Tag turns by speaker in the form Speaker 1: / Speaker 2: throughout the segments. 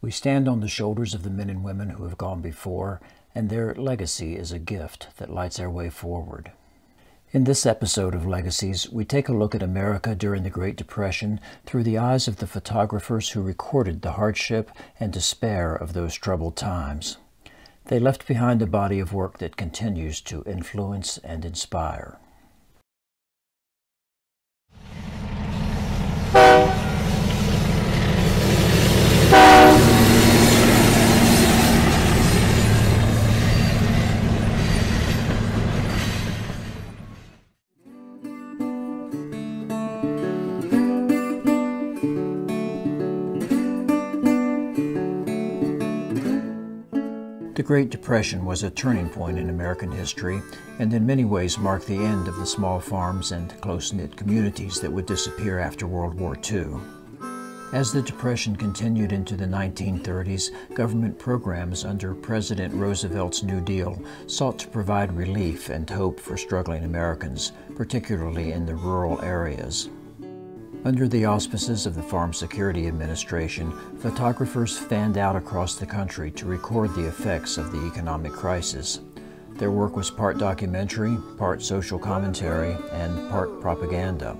Speaker 1: We stand on the shoulders of the men and women who have gone before, and their legacy is a gift that lights our way forward. In this episode of Legacies, we take a look at America during the Great Depression through the eyes of the photographers who recorded the hardship and despair of those troubled times. They left behind a body of work that continues to influence and inspire. The Great Depression was a turning point in American history and in many ways marked the end of the small farms and close-knit communities that would disappear after World War II. As the Depression continued into the 1930s, government programs under President Roosevelt's New Deal sought to provide relief and hope for struggling Americans, particularly in the rural areas. Under the auspices of the Farm Security Administration, photographers fanned out across the country to record the effects of the economic crisis. Their work was part documentary, part social commentary, and part propaganda.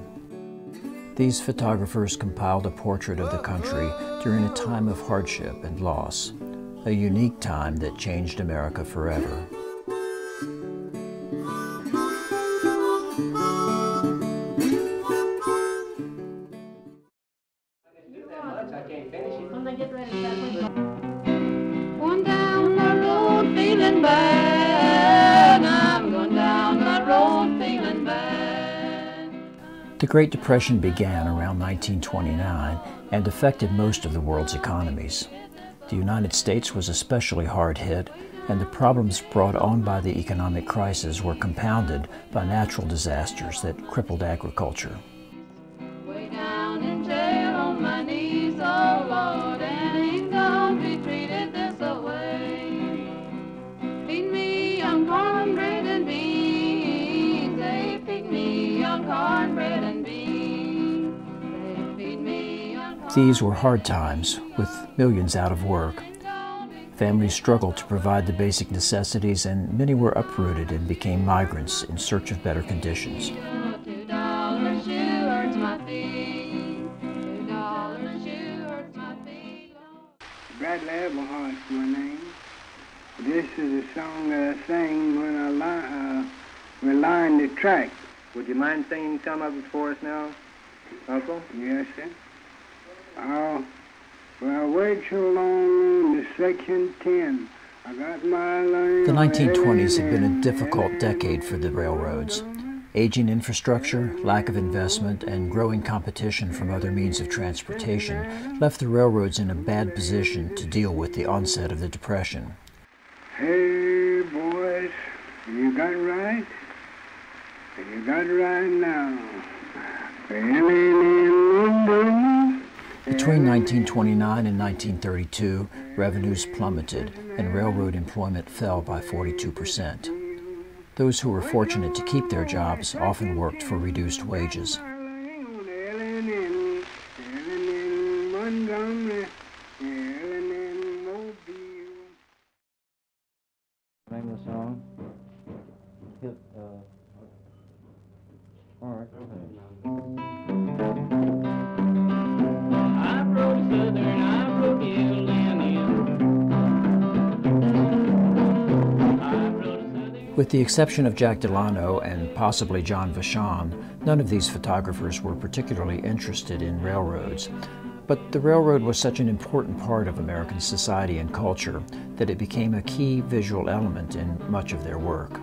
Speaker 1: These photographers compiled a portrait of the country during a time of hardship and loss, a unique time that changed America forever.
Speaker 2: Going down the road feeling bad. I'm going down the road feeling bad.
Speaker 1: The Great Depression began around 1929 and affected most of the world's economies. The United States was especially hard hit, and the problems brought on by the economic crisis were compounded by natural disasters that crippled agriculture.
Speaker 2: Way down in jail on my knees, oh Lord, and ain't gonna be treated this away. Feed me on cornbread and beans, they feed me on cornbread and beans, they feed me on cornbread.
Speaker 1: These were hard times, with millions out of work. Families struggled to provide the basic necessities, and many were uprooted and became migrants in search of better conditions.
Speaker 2: $2 shoe hurts my feet. $2 shoe hurts my feet.
Speaker 3: Bradley Everhart's my name. This is a song that I sang when we lined the track.
Speaker 4: Would you mind singing some of it for us now, Uncle?
Speaker 3: Yes, sir. Well, wait so long in section 10. I got my line.
Speaker 1: The 1920s had been a difficult decade for the railroads. Aging infrastructure, lack of investment, and growing competition from other means of transportation left the railroads in a bad position to deal with the onset of the Depression.
Speaker 3: Hey, boys, you got right? You got right now. Feeling in London.
Speaker 1: Between 1929 and 1932, revenues plummeted and railroad employment fell by 42%. Those who were fortunate to keep their jobs often worked for reduced wages.
Speaker 4: Name of the song? All right, go ahead. I rode southern, I rode
Speaker 1: With the exception of Jack Delano and possibly John Vachon, none of these photographers were particularly interested in railroads. But the railroad was such an important part of American society and culture that it became a key visual element in much of their work.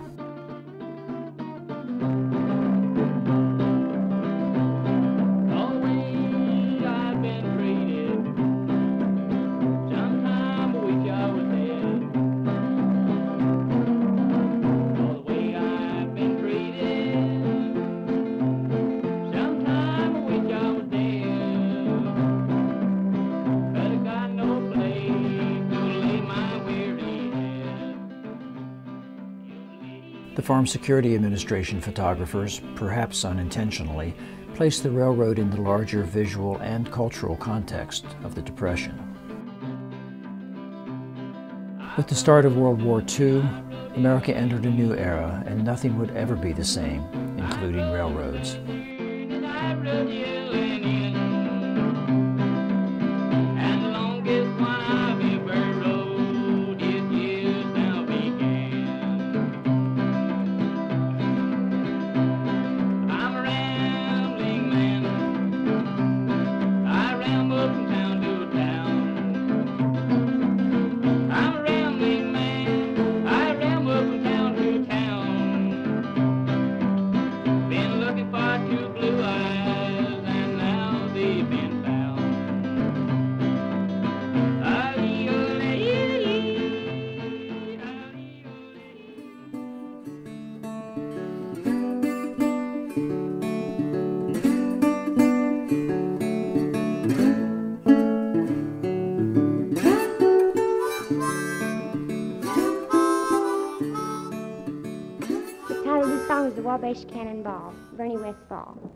Speaker 1: The Farm Security Administration photographers, perhaps unintentionally, placed the railroad in the larger visual and cultural context of the Depression. With the start of World War II, America entered a new era, and nothing would ever be the same, including railroads.
Speaker 5: The title of the song is The Wabash Cannonball, Bernie Westfall.